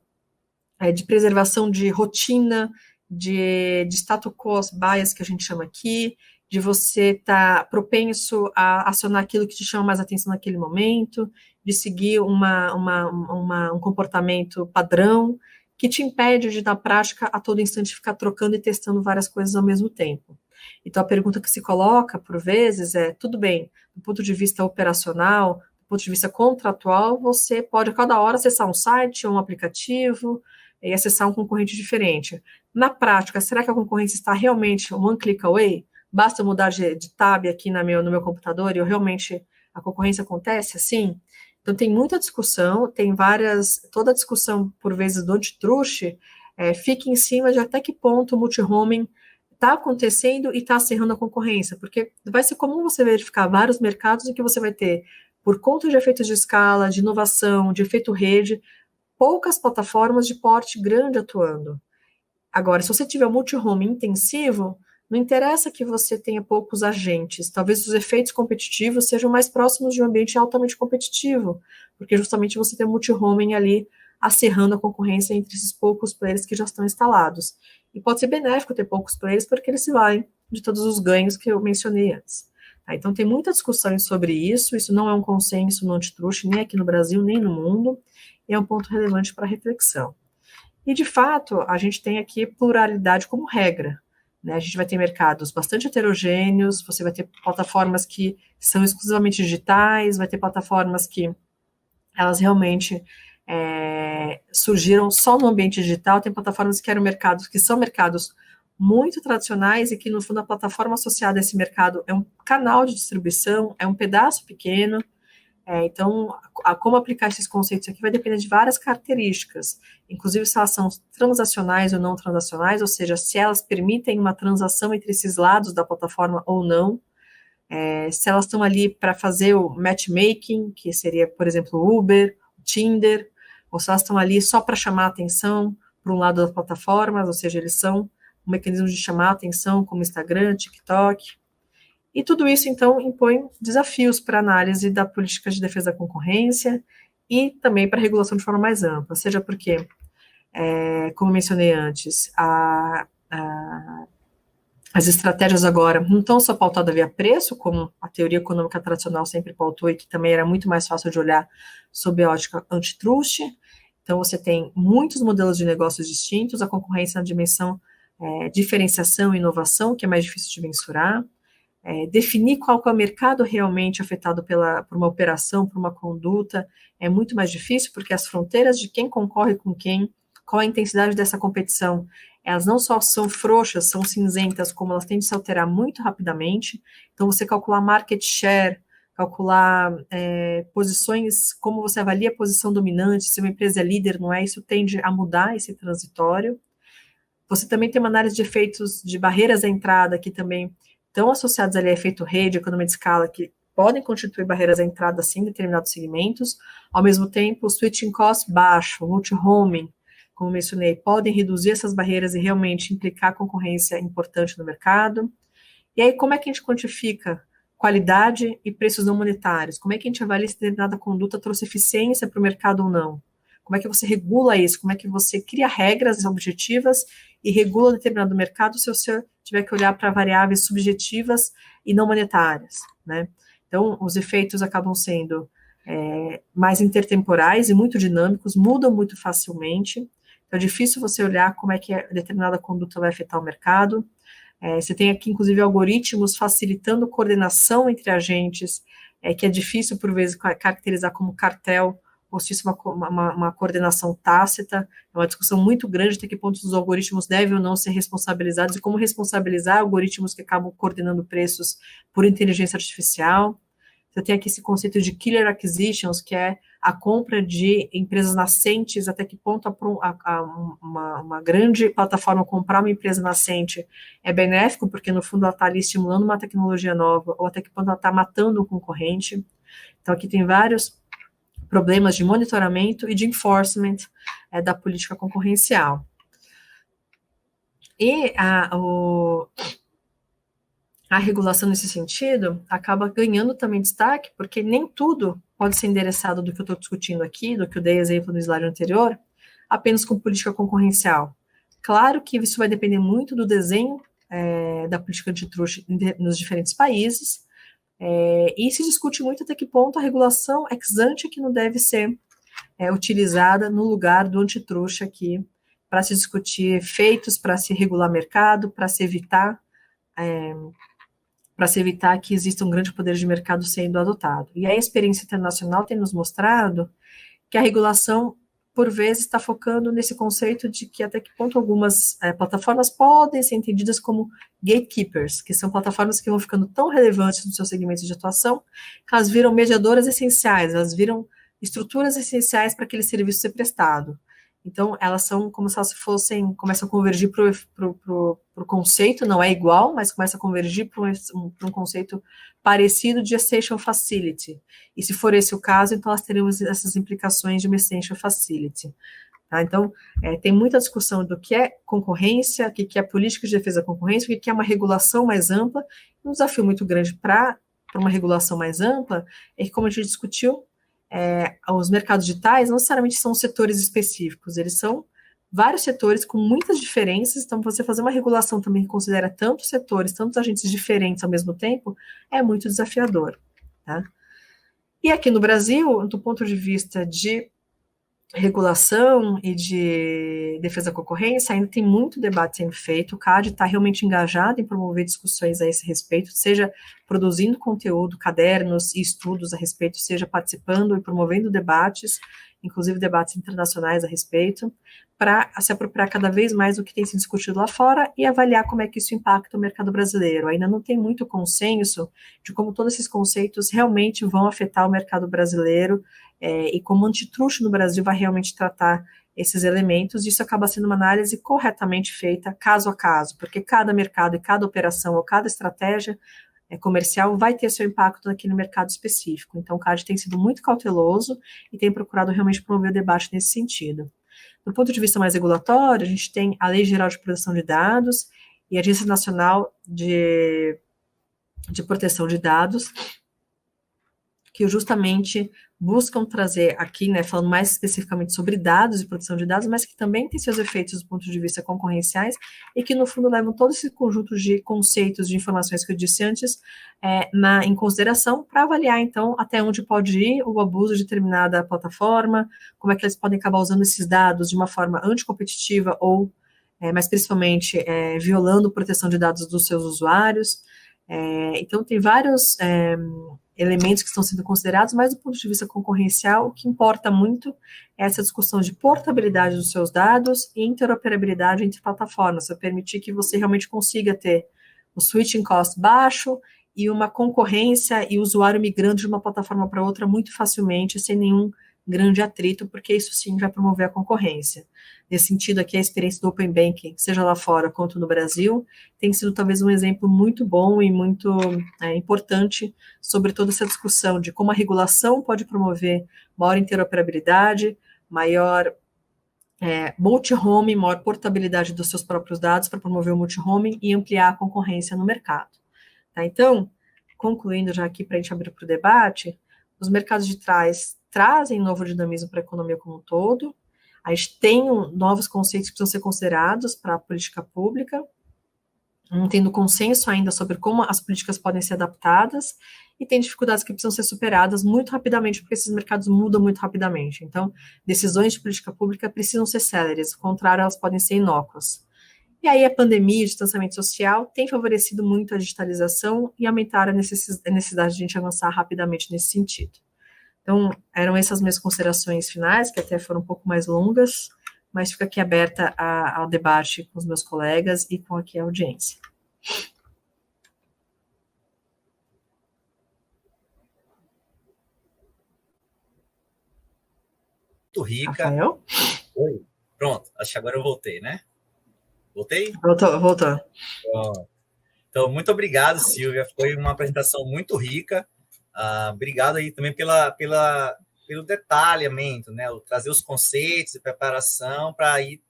de preservação de rotina, de status quo bias, que a gente chama aqui, de você estar propenso a acionar aquilo que te chama mais atenção naquele momento, de seguir um comportamento padrão, que te impede de, na prática, a todo instante ficar trocando e testando várias coisas ao mesmo tempo. Então, a pergunta que se coloca, por vezes, tudo bem, do ponto de vista operacional, do ponto de vista contratual, você pode, a cada hora, acessar um site ou um aplicativo e acessar um concorrente diferente. Na prática, será que a concorrência está realmente one click away? Basta mudar de tab aqui no meu computador e a concorrência acontece assim? Então, tem muita discussão, toda a discussão, por vezes, do antitruste, fica em cima de até que ponto o multi-homing está acontecendo e está acirrando a concorrência, porque vai ser comum você verificar vários mercados em que você vai ter, por conta de efeitos de escala, de inovação, de efeito rede, poucas plataformas de porte grande atuando. Agora, se você tiver um multi-home intensivo, Não interessa que você tenha poucos agentes, talvez os efeitos competitivos sejam mais próximos de um ambiente altamente competitivo, porque justamente você tem multi-homing ali acirrando a concorrência entre esses poucos players que já estão instalados. E pode ser benéfico ter poucos players, porque eles se valem de todos os ganhos que eu mencionei antes. Tá? Então, tem muita discussão sobre isso não é um consenso no antitruste, nem aqui no Brasil, nem no mundo, e é um ponto relevante para reflexão. E, de fato, a gente tem aqui pluralidade como regra. Né? A gente vai ter mercados bastante heterogêneos, você vai ter plataformas que são exclusivamente digitais, vai ter plataformas que elas realmente surgiram só no ambiente digital, tem plataformas que eram mercados, que são mercados muito tradicionais e que, no fundo, a plataforma associada a esse mercado é um canal de distribuição, é um pedaço pequeno. Então, como aplicar esses conceitos aqui vai depender de várias características, inclusive se elas são transacionais ou não transacionais, ou seja, se elas permitem uma transação entre esses lados da plataforma ou não, se elas estão ali para fazer o matchmaking, que seria, por exemplo, o Uber, o Tinder, ou se elas estão ali só para chamar a atenção para um lado das plataformas, ou seja, eles são um mecanismo de chamar a atenção, como Instagram, TikTok. E tudo isso, então, impõe desafios para a análise da política de defesa da concorrência e também para a regulação de forma mais ampla, seja porque, como mencionei antes, as estratégias agora não estão só pautadas via preço, como a teoria econômica tradicional sempre pautou e que também era muito mais fácil de olhar sob a ótica antitruste. Então, você tem muitos modelos de negócios distintos, a concorrência na dimensão diferenciação e inovação, que é mais difícil de mensurar. Definir qual que é o mercado realmente afetado por uma operação, por uma conduta, é muito mais difícil, porque as fronteiras de quem concorre com quem, qual a intensidade dessa competição, elas não só são frouxas, são cinzentas, como elas tendem a se alterar muito rapidamente. Então, você calcular market share, calcular posições, como você avalia a posição dominante, se uma empresa é líder, não é, isso tende a mudar esse transitório. Você também tem uma análise de efeitos de barreiras à entrada, que também estão associados ali a efeito rede, economia de escala, que podem constituir barreiras à entrada, sim, em determinados segmentos. Ao mesmo tempo, o switching cost baixo, o multi-homing, como mencionei, podem reduzir essas barreiras e realmente implicar concorrência importante no mercado. E aí, como é que a gente quantifica qualidade e preços não monetários? Como é que a gente avalia se determinada conduta trouxe eficiência para o mercado ou não? Como é que você regula isso? Como é que você cria regras objetivas e regula determinado mercado se você tiver que olhar para variáveis subjetivas e não monetárias, né? Então, os efeitos acabam sendo mais intertemporais e muito dinâmicos, mudam muito facilmente. Então, é difícil você olhar como é que determinada conduta vai afetar o mercado. Você tem aqui, inclusive, algoritmos facilitando coordenação entre agentes, que é difícil, por vezes, caracterizar como cartel, ou se isso é uma coordenação tácita. É uma discussão muito grande até que ponto os algoritmos devem ou não ser responsabilizados e como responsabilizar algoritmos que acabam coordenando preços por inteligência artificial. Você tem aqui esse conceito de killer acquisitions, que é a compra de empresas nascentes, até que ponto uma grande plataforma comprar uma empresa nascente é benéfico, porque no fundo ela está ali estimulando uma tecnologia nova, ou até que ponto ela está matando o concorrente. Então aqui tem vários problemas de monitoramento e de enforcement da política concorrencial. E a regulação nesse sentido acaba ganhando também destaque, porque nem tudo pode ser endereçado do que eu estou discutindo aqui, do que eu dei exemplo no slide anterior, apenas com política concorrencial. Claro que isso vai depender muito do desenho da política antitruste nos diferentes países, e se discute muito até que ponto a regulação ex ante que não deve ser utilizada no lugar do antitruste aqui, para se discutir efeitos, para se regular mercado, para se evitar que exista um grande poder de mercado sendo adotado. E a experiência internacional tem nos mostrado que a regulação, por vezes, está focando nesse conceito de que até que ponto algumas plataformas podem ser entendidas como gatekeepers, que são plataformas que vão ficando tão relevantes no seu segmento de atuação, que elas viram mediadoras essenciais, elas viram estruturas essenciais para aquele serviço ser prestado. Então, elas são como se elas começam a convergir para o conceito, não é igual, mas começa a convergir para um conceito parecido de Essential Facility. E se for esse o caso, então elas teremos essas implicações de uma Essential Facility. Tá? Então, tem muita discussão do que é concorrência, o que é política de defesa da concorrência, o que é uma regulação mais ampla. Um desafio muito grande para uma regulação mais ampla é que, como a gente discutiu, os mercados digitais não necessariamente são setores específicos, eles são vários setores com muitas diferenças, então você fazer uma regulação também que considera tantos setores, tantos agentes diferentes ao mesmo tempo, é muito desafiador. Tá? E aqui no Brasil, do ponto de vista de regulação e de defesa da concorrência, ainda tem muito debate sendo feito. O CAD está realmente engajado em promover discussões a esse respeito, seja produzindo conteúdo, cadernos e estudos a respeito, seja participando e promovendo debates, inclusive debates internacionais a respeito, para se apropriar cada vez mais do que tem sido discutido lá fora e avaliar como é que isso impacta o mercado brasileiro. Ainda não tem muito consenso de como todos esses conceitos realmente vão afetar o mercado brasileiro, e como o antitruste no Brasil vai realmente tratar esses elementos. Isso acaba sendo uma análise corretamente feita caso a caso, porque cada mercado e cada operação ou cada estratégia comercial vai ter seu impacto naquele mercado específico. Então, o CAD tem sido muito cauteloso e tem procurado realmente promover o debate nesse sentido. Do ponto de vista mais regulatório, a gente tem a Lei Geral de Proteção de Dados e a Agência Nacional de Proteção de Dados, que justamente buscam trazer aqui, né, falando mais especificamente sobre dados e proteção de dados, mas que também tem seus efeitos do ponto de vista concorrenciais e que, no fundo, levam todo esse conjunto de conceitos, de informações que eu disse antes, em consideração para avaliar, então, até onde pode ir o abuso de determinada plataforma, como é que eles podem acabar usando esses dados de uma forma anticompetitiva ou, mas principalmente, violando a proteção de dados dos seus usuários. Então, tem vários elementos que estão sendo considerados, mas do ponto de vista concorrencial, o que importa muito é essa discussão de portabilidade dos seus dados e interoperabilidade entre plataformas, para permitir que você realmente consiga ter o switching cost baixo e uma concorrência e usuário migrando de uma plataforma para outra muito facilmente, sem nenhum grande atrito, porque isso sim vai promover a concorrência. Nesse sentido aqui, a experiência do Open Banking, seja lá fora quanto no Brasil, tem sido talvez um exemplo muito bom e muito importante sobre toda essa discussão de como a regulação pode promover maior interoperabilidade, maior multi-home, maior portabilidade dos seus próprios dados para promover o multi-home e ampliar a concorrência no mercado. Tá? Então, concluindo já aqui para a gente abrir para o debate, os mercados de trás trazem novo dinamismo para a economia como um todo. A gente tem novos conceitos que precisam ser considerados para a política pública, não tendo consenso ainda sobre como as políticas podem ser adaptadas, e tem dificuldades que precisam ser superadas muito rapidamente, porque esses mercados mudam muito rapidamente. Então, decisões de política pública precisam ser céleres, ao contrário, elas podem ser inócuas. E aí a pandemia e o distanciamento social tem favorecido muito a digitalização e aumentar a necessidade de a gente avançar rapidamente nesse sentido. Então, eram essas minhas considerações finais, que até foram um pouco mais longas, mas fico aqui aberta ao debate com os meus colegas e com aqui a audiência. Muito rica. Rafael? Oi. Pronto, acho que agora eu voltei, né? Voltei? Voltou. Pronto. Então, muito obrigado, Silvia. Foi uma apresentação muito rica. Obrigado aí também pelo detalhamento, né? Trazer os conceitos e preparação para ir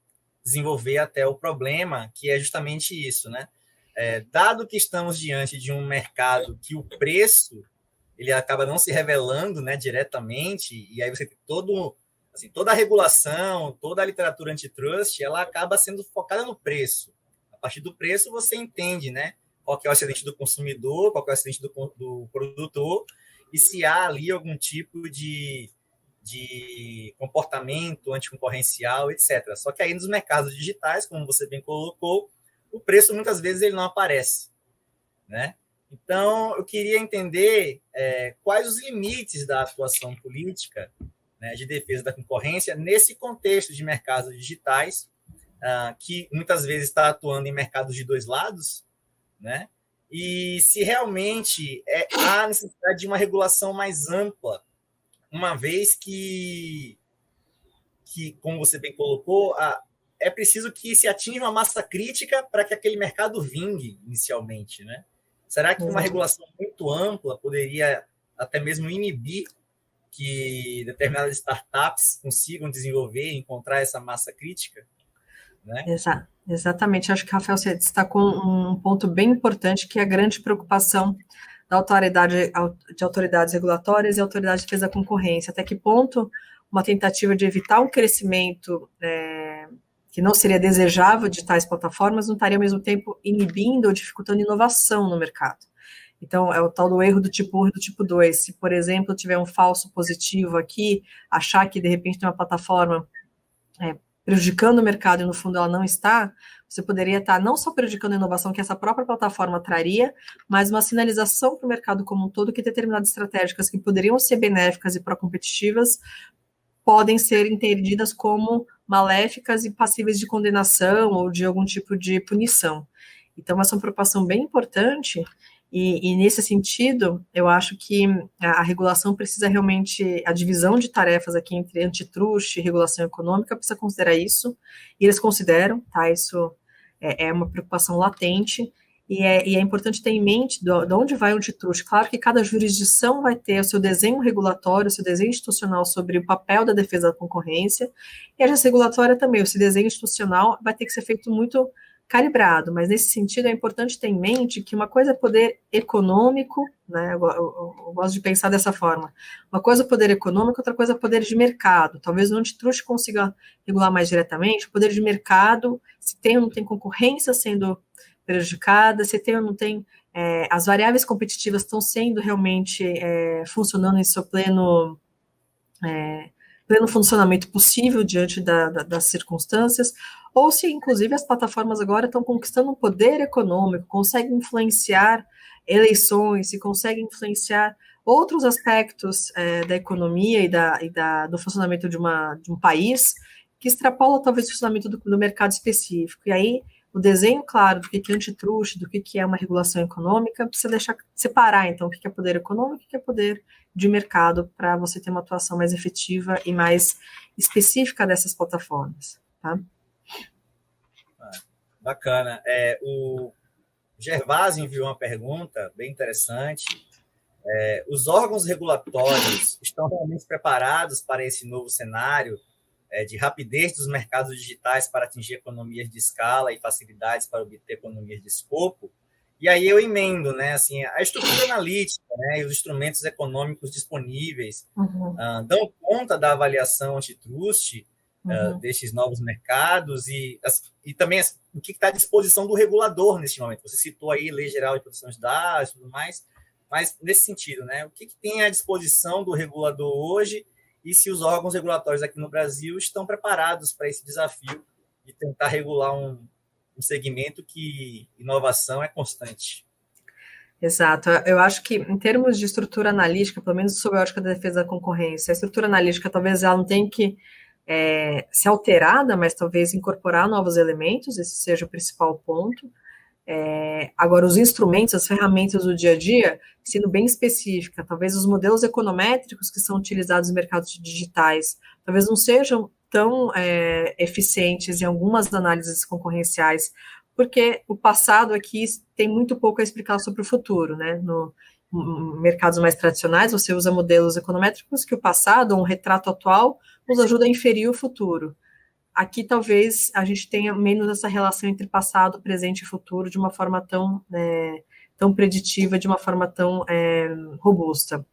desenvolver até o problema, que é justamente isso, né? Dado que estamos diante de um mercado que o preço ele acaba não se revelando, né, diretamente, e aí você tem toda a regulação, toda a literatura antitrust, ela acaba sendo focada no preço. A partir do preço você entende, né, qual que é o acidente do consumidor, qual que é o acidente do produtor, e se há ali algum tipo de comportamento anticoncorrencial, etc. Só que aí nos mercados digitais, como você bem colocou, o preço muitas vezes ele não aparece, né? Então, eu queria entender quais os limites da atuação política, né, de defesa da concorrência nesse contexto de mercados digitais, que muitas vezes está atuando em mercados de dois lados, né? E se realmente há necessidade de uma regulação mais ampla, uma vez que como você bem colocou, é preciso que se atinja uma massa crítica para que aquele mercado vingue inicialmente, né? Será que uma regulação muito ampla poderia até mesmo inibir que determinadas startups consigam desenvolver e encontrar essa massa crítica, né? Exatamente. Acho que, Rafael, você destacou um ponto bem importante, que é a grande preocupação da de autoridades regulatórias e autoridade de defesa da concorrência. Até que ponto uma tentativa de evitar um crescimento que não seria desejável de tais plataformas não estaria, ao mesmo tempo, inibindo ou dificultando inovação no mercado. Então, é o tal do erro do tipo 1 e do tipo 2. Se, por exemplo, tiver um falso positivo aqui, achar que, de repente, tem uma plataforma prejudicando o mercado e, no fundo, ela não está, você poderia estar não só prejudicando a inovação que essa própria plataforma traria, mas uma sinalização para o mercado como um todo que determinadas estratégicas que poderiam ser benéficas e pró-competitivas podem ser entendidas como maléficas e passíveis de condenação ou de algum tipo de punição. Então, essa é uma preocupação bem importante e nesse sentido, eu acho que a regulação precisa realmente, a divisão de tarefas aqui entre antitruste e regulação econômica precisa considerar isso, e eles consideram, tá? Isso é uma preocupação latente, e é importante ter em mente de onde vai o antitruste. Claro que cada jurisdição vai ter o seu desenho regulatório, o seu desenho institucional sobre o papel da defesa da concorrência, e a agência regulatória também, o seu desenho institucional vai ter que ser feito muito calibrado, mas nesse sentido é importante ter em mente que uma coisa é poder econômico, né, eu gosto de pensar dessa forma, uma coisa é poder econômico, outra coisa é poder de mercado, talvez o antitruste consiga regular mais diretamente, o poder de mercado, se tem ou não tem concorrência sendo prejudicada, se tem ou não tem, as variáveis competitivas estão sendo realmente funcionando em seu pleno funcionamento possível diante das circunstâncias, ou se, inclusive, as plataformas agora estão conquistando um poder econômico, conseguem influenciar eleições, se conseguem influenciar outros aspectos da economia e do funcionamento de um país, que extrapola, talvez, o funcionamento do mercado específico. E aí, o desenho claro do que é antitruste, do que é uma regulação econômica, precisa separar, então, o que é poder econômico e o que é poder de mercado, para você ter uma atuação mais efetiva e mais específica dessas plataformas, tá? Bacana. O Gervásio enviou uma pergunta bem interessante. Os órgãos regulatórios estão realmente preparados para esse novo cenário de rapidez dos mercados digitais para atingir economias de escala e facilidades para obter economias de escopo? E aí eu emendo, né, assim, a estrutura analítica, né, e os instrumentos econômicos disponíveis dão conta da avaliação antitruste destes novos mercados e também o que está à disposição do regulador nesse momento. Você citou aí Lei Geral de Proteção de Dados e tudo mais, mas nesse sentido, né, o que tem à disposição do regulador hoje e se os órgãos regulatórios aqui no Brasil estão preparados para esse desafio de tentar regular um segmento que inovação é constante. Exato. Eu acho que, em termos de estrutura analítica, pelo menos sob a ótica da defesa da concorrência, a estrutura analítica talvez ela não tenha que ser alterada, mas talvez incorporar novos elementos, esse seja o principal ponto. Agora, os instrumentos, as ferramentas do dia a dia, sendo bem específica, talvez os modelos econométricos que são utilizados em mercados digitais, talvez não sejam tão eficientes em algumas análises concorrenciais, porque o passado aqui tem muito pouco a explicar sobre o futuro, né? No mercados mais tradicionais, você usa modelos econométricos que o passado, ou um retrato atual, nos ajuda a inferir o futuro. Aqui, talvez, a gente tenha menos essa relação entre passado, presente e futuro de uma forma tão preditiva, de uma forma tão robusta.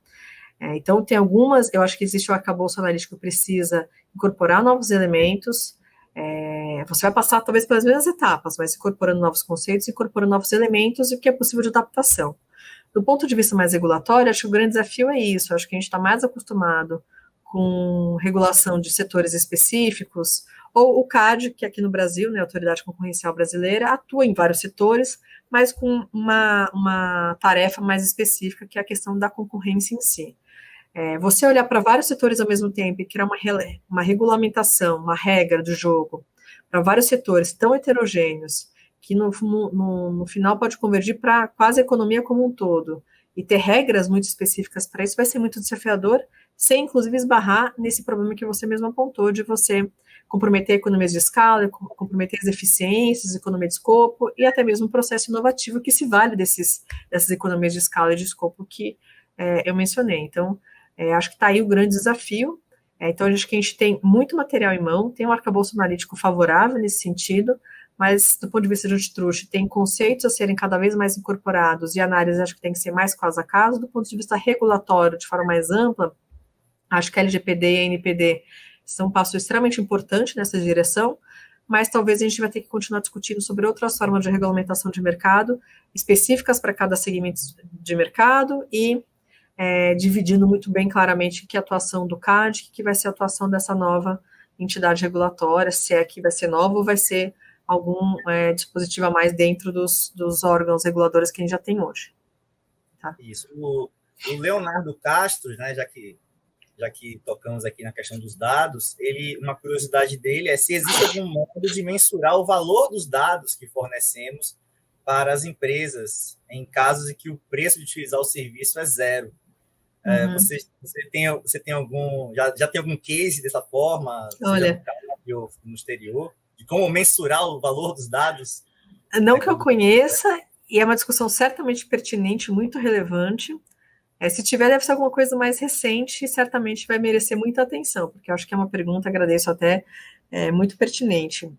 Então, tem algumas, eu acho que existe o arcabouço analítico que precisa incorporar novos elementos, você vai passar, talvez, pelas mesmas etapas, mas incorporando novos conceitos, incorporando novos elementos e o que é possível de adaptação. Do ponto de vista mais regulatório, acho que o grande desafio é isso, acho que a gente está mais acostumado com regulação de setores específicos, ou o CAD, que aqui no Brasil, né, a Autoridade Concorrencial Brasileira, atua em vários setores, mas com uma tarefa mais específica, que é a questão da concorrência em si. Você olhar para vários setores ao mesmo tempo e criar uma regulamentação, uma regra do jogo, para vários setores tão heterogêneos, que no final pode convergir para quase a economia como um todo, e ter regras muito específicas para isso vai ser muito desafiador, sem inclusive esbarrar nesse problema que você mesmo apontou, de você comprometer economias de escala, comprometer as eficiências, economia de escopo, e até mesmo um processo inovativo que se vale dessas economias de escala e de escopo que eu mencionei. Então, Acho que está aí o grande desafio. Então, acho que a gente tem muito material em mão, tem um arcabouço analítico favorável nesse sentido, mas do ponto de vista de antitruste, tem conceitos a serem cada vez mais incorporados e análise acho que tem que ser mais caso a caso. Do ponto de vista regulatório, de forma mais ampla, acho que a LGPD e a NPD são um passo extremamente importante nessa direção, mas talvez a gente vai ter que continuar discutindo sobre outras formas de regulamentação de mercado, específicas para cada segmento de mercado e dividindo muito bem claramente que atuação do CAD, que vai ser a atuação dessa nova entidade regulatória, se é que vai ser nova ou vai ser algum dispositivo a mais dentro dos órgãos reguladores que a gente já tem hoje. Tá? Isso. O Leonardo Castro, né, já que tocamos aqui na questão dos dados, uma curiosidade dele é se existe algum modo de mensurar o valor dos dados que fornecemos para as empresas, em casos em que o preço de utilizar o serviço é zero. Uhum. Você tem algum, já tem algum case dessa forma? Olha, no exterior, de como mensurar o valor dos dados? Não que eu conheça, e é uma discussão certamente pertinente, muito relevante. Se tiver, deve ser alguma coisa mais recente e certamente vai merecer muita atenção, porque eu acho que é uma pergunta, agradeço até, muito pertinente.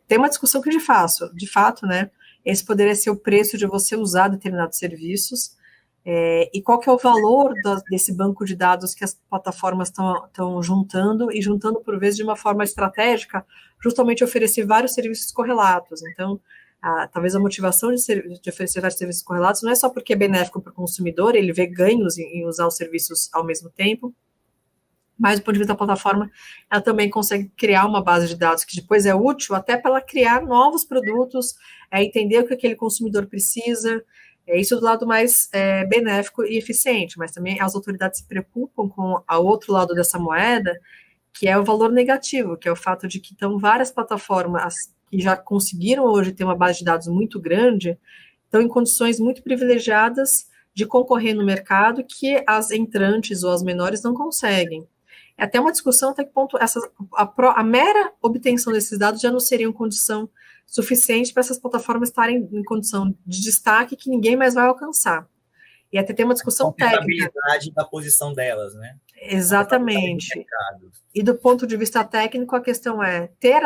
Tem uma discussão que eu faço, de fato, né? Esse poderia ser o preço de você usar determinados serviços, e qual que é o valor desse banco de dados que as plataformas estão juntando, e juntando, por vezes, de uma forma estratégica, justamente oferecer vários serviços correlatos. Então, talvez a motivação de oferecer vários serviços correlatos não é só porque é benéfico para o consumidor, ele vê ganhos em usar os serviços ao mesmo tempo, mas do ponto de vista da plataforma, ela também consegue criar uma base de dados que depois é útil até para ela criar novos produtos, entender o que aquele consumidor precisa. Isso do lado mais benéfico e eficiente, mas também as autoridades se preocupam com o outro lado dessa moeda, que é o valor negativo, que é o fato de que estão várias plataformas que já conseguiram hoje ter uma base de dados muito grande, estão em condições muito privilegiadas de concorrer no mercado que as entrantes ou as menores não conseguem. É até uma discussão até que ponto a mera obtenção desses dados já não seria uma condição suficiente para essas plataformas estarem em condição de destaque que ninguém mais vai alcançar. E até tem uma discussão técnica. A habilidade da posição delas, né? Exatamente. E do ponto de vista técnico, a questão é, ter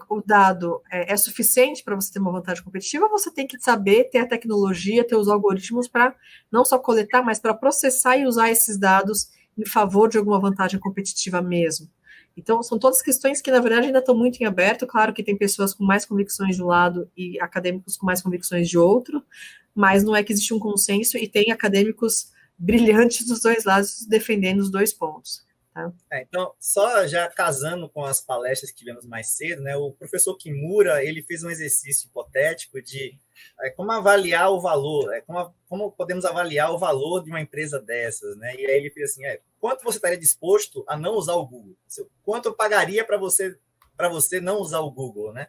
o dado é suficiente para você ter uma vantagem competitiva, ou você tem que saber ter a tecnologia, ter os algoritmos para não só coletar, mas para processar e usar esses dados em favor de alguma vantagem competitiva mesmo. Então, são todas questões que, na verdade, ainda estão muito em aberto. Claro que tem pessoas com mais convicções de um lado e acadêmicos com mais convicções de outro, mas não é que existe um consenso e tem acadêmicos brilhantes dos dois lados defendendo os dois pontos. Tá? Então, só já casando com as palestras que tivemos mais cedo, né, o professor Kimura ele fez um exercício hipotético de como avaliar o valor, como podemos avaliar o valor de uma empresa dessas, né? E aí ele fez assim, quanto você estaria disposto a não usar o Google? Quanto eu pagaria para você não usar o Google, né?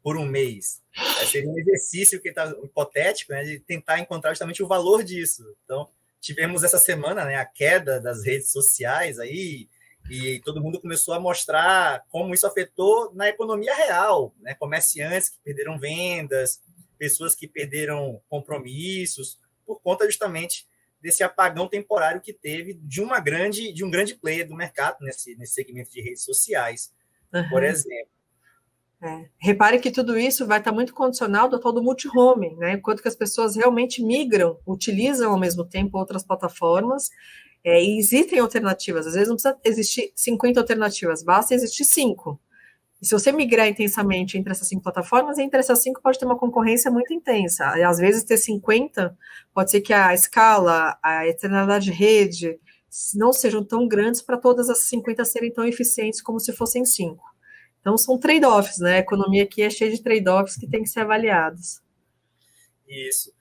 Por um mês? Seria um exercício que está hipotético, né, de tentar encontrar justamente o valor disso. Então, tivemos essa semana, né, a queda das redes sociais aí, e todo mundo começou a mostrar como isso afetou na economia real, né? Comerciantes que perderam vendas, pessoas que perderam compromissos por conta justamente desse apagão temporário que teve de um grande player do mercado nesse segmento de redes sociais, por exemplo. Repare que tudo isso vai estar muito condicional do tal do multi-home, né? Enquanto que as pessoas realmente migram, utilizam ao mesmo tempo outras plataformas, e existem alternativas. Às vezes não precisa existir 50 alternativas, basta existir 5. E se você migrar intensamente entre essas 5 plataformas, entre essas 5 pode ter uma concorrência muito intensa. E às vezes ter 50, pode ser que a escala, a eternidade de rede, não sejam tão grandes para todas as 50 serem tão eficientes como se fossem 5. Então, são trade-offs, né? A economia aqui é cheia de trade-offs que tem que ser avaliados. Isso.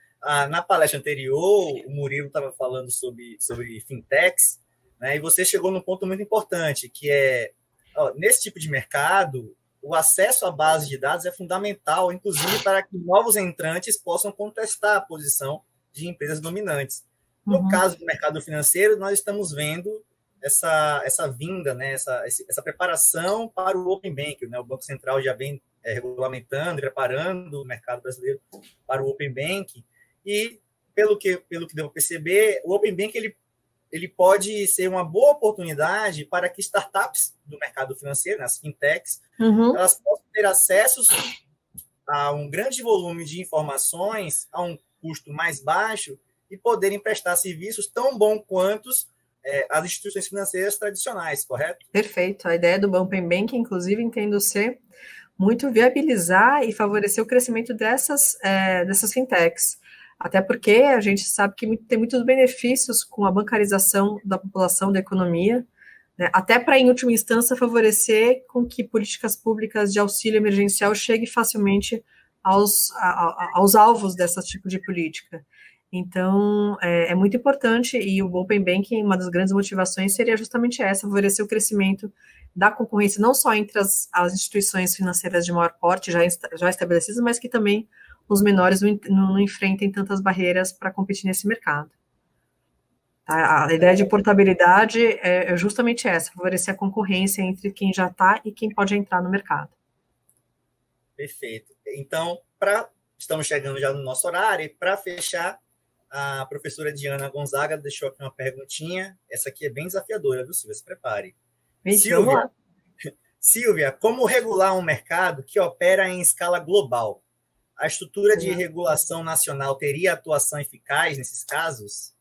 Na palestra anterior, o Murilo estava falando sobre fintechs, né? E você chegou num ponto muito importante, que é, nesse tipo de mercado, o acesso à base de dados é fundamental, inclusive para que novos entrantes possam contestar a posição de empresas dominantes. No caso do mercado financeiro, nós estamos vendo essa vinda, né, essa preparação para o Open Banking, né? O Banco Central já vem regulamentando, preparando o mercado brasileiro para o Open Banking, e pelo que devo perceber, o Open Banking ele pode ser uma boa oportunidade para que startups do mercado financeiro, as fintechs, elas possam ter acessos a um grande volume de informações a um custo mais baixo e poderem prestar serviços tão bons quanto as instituições financeiras tradicionais, correto? Perfeito. A ideia do Open Banking, inclusive, entendo ser muito viabilizar e favorecer o crescimento dessas fintechs. Até porque a gente sabe que tem muitos benefícios com a bancarização da população, da economia, né? Até para, em última instância, favorecer com que políticas públicas de auxílio emergencial cheguem facilmente aos alvos desse tipo de política. Então, é muito importante, e o Open Banking, uma das grandes motivações seria justamente essa, favorecer o crescimento da concorrência, não só entre as instituições financeiras de maior porte já estabelecidas, mas que também os menores não enfrentem tantas barreiras para competir nesse mercado. Tá? A ideia de portabilidade é justamente essa, favorecer a concorrência entre quem já está e quem pode entrar no mercado. Perfeito. Então, estamos chegando já no nosso horário, e para fechar, a professora Diana Gonzaga deixou aqui uma perguntinha. Essa aqui é bem desafiadora, viu, Silvia? Se prepare. Silvia, como regular um mercado que opera em escala global? A estrutura de regulação nacional teria atuação eficaz nesses casos?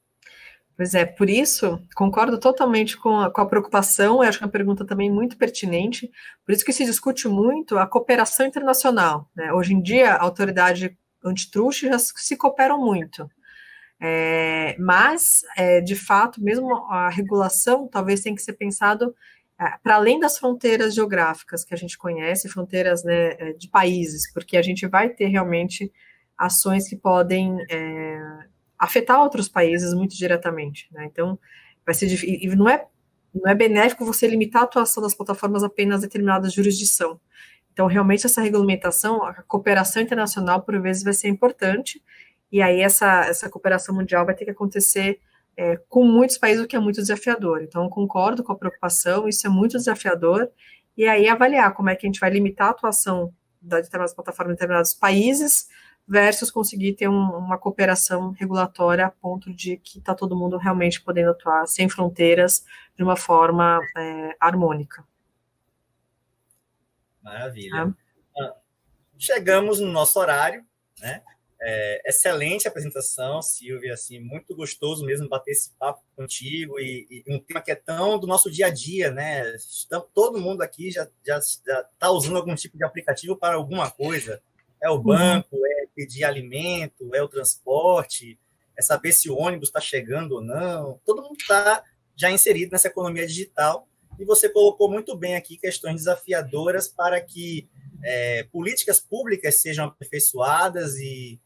Pois é, por isso, concordo totalmente com a preocupação, eu acho que é uma pergunta também muito pertinente, por isso que se discute muito a cooperação internacional, né? Hoje em dia, a autoridade antitruste já se cooperam muito, mas, de fato, mesmo a regulação talvez tenha que ser pensado para além das fronteiras geográficas que a gente conhece, fronteiras, né, de países, porque a gente vai ter realmente ações que podem afetar outros países muito diretamente, né? Então, vai ser difícil, e não é benéfico você limitar a atuação das plataformas apenas a determinada jurisdição. Então, realmente, essa regulamentação, a cooperação internacional, por vezes, vai ser importante, e aí essa cooperação mundial vai ter que acontecer com muitos países, o que é muito desafiador. Então, eu concordo com a preocupação, isso é muito desafiador, e aí avaliar como é que a gente vai limitar a atuação das determinadas plataformas em determinados países, versus conseguir ter uma cooperação regulatória a ponto de que está todo mundo realmente podendo atuar sem fronteiras de uma forma harmônica. Maravilha. Chegamos no nosso horário, né? Excelente apresentação, Silvia, assim, muito gostoso mesmo bater esse papo contigo e um tema que é tão do nosso dia a dia, né? Todo mundo aqui já está usando algum tipo de aplicativo para alguma coisa. É o banco, é pedir alimento, é o transporte, é saber se o ônibus está chegando ou não. Todo mundo está já inserido nessa economia digital e você colocou muito bem aqui questões desafiadoras para que políticas públicas sejam aperfeiçoadas e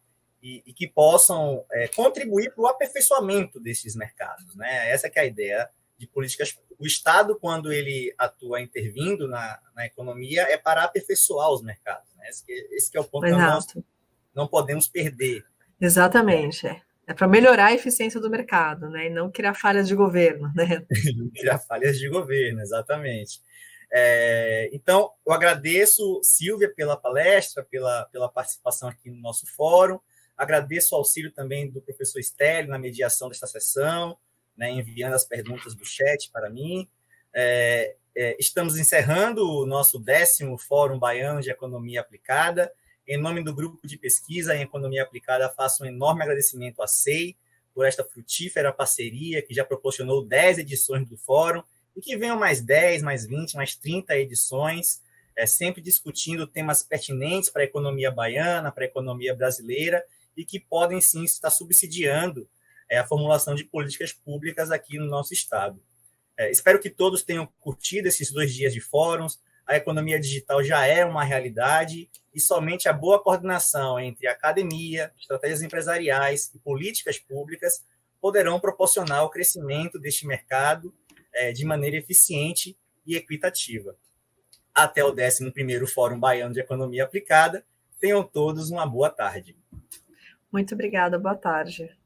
que possam contribuir para o aperfeiçoamento desses mercados, né? Essa que é a ideia de políticas. O Estado, quando ele atua intervindo na economia, é para aperfeiçoar os mercados, né? Esse que é o ponto que nós não podemos perder. Exatamente. É para melhorar a eficiência do mercado, né? E não criar falhas de governo, né? Criar falhas de governo, exatamente. Então, eu agradeço, Silvia, pela palestra, pela participação aqui no nosso fórum. Agradeço o auxílio também do professor Stélio na mediação desta sessão, né, enviando as perguntas do chat para mim. Estamos encerrando o nosso 10º Fórum Baiano de Economia Aplicada. Em nome do grupo de pesquisa em Economia Aplicada, faço um enorme agradecimento à SEI por esta frutífera parceria que já proporcionou 10 edições do fórum e que venham mais 10, mais 20, mais 30 edições, sempre discutindo temas pertinentes para a economia baiana, para a economia brasileira e que podem, sim, estar subsidiando a formulação de políticas públicas aqui no nosso estado. Espero que todos tenham curtido esses 2 dias de fóruns. A economia digital já é uma realidade e somente a boa coordenação entre academia, estratégias empresariais e políticas públicas poderão proporcionar o crescimento deste mercado de maneira eficiente e equitativa. Até o 11º Fórum Baiano de Economia Aplicada. Tenham todos uma boa tarde. Muito obrigada, boa tarde.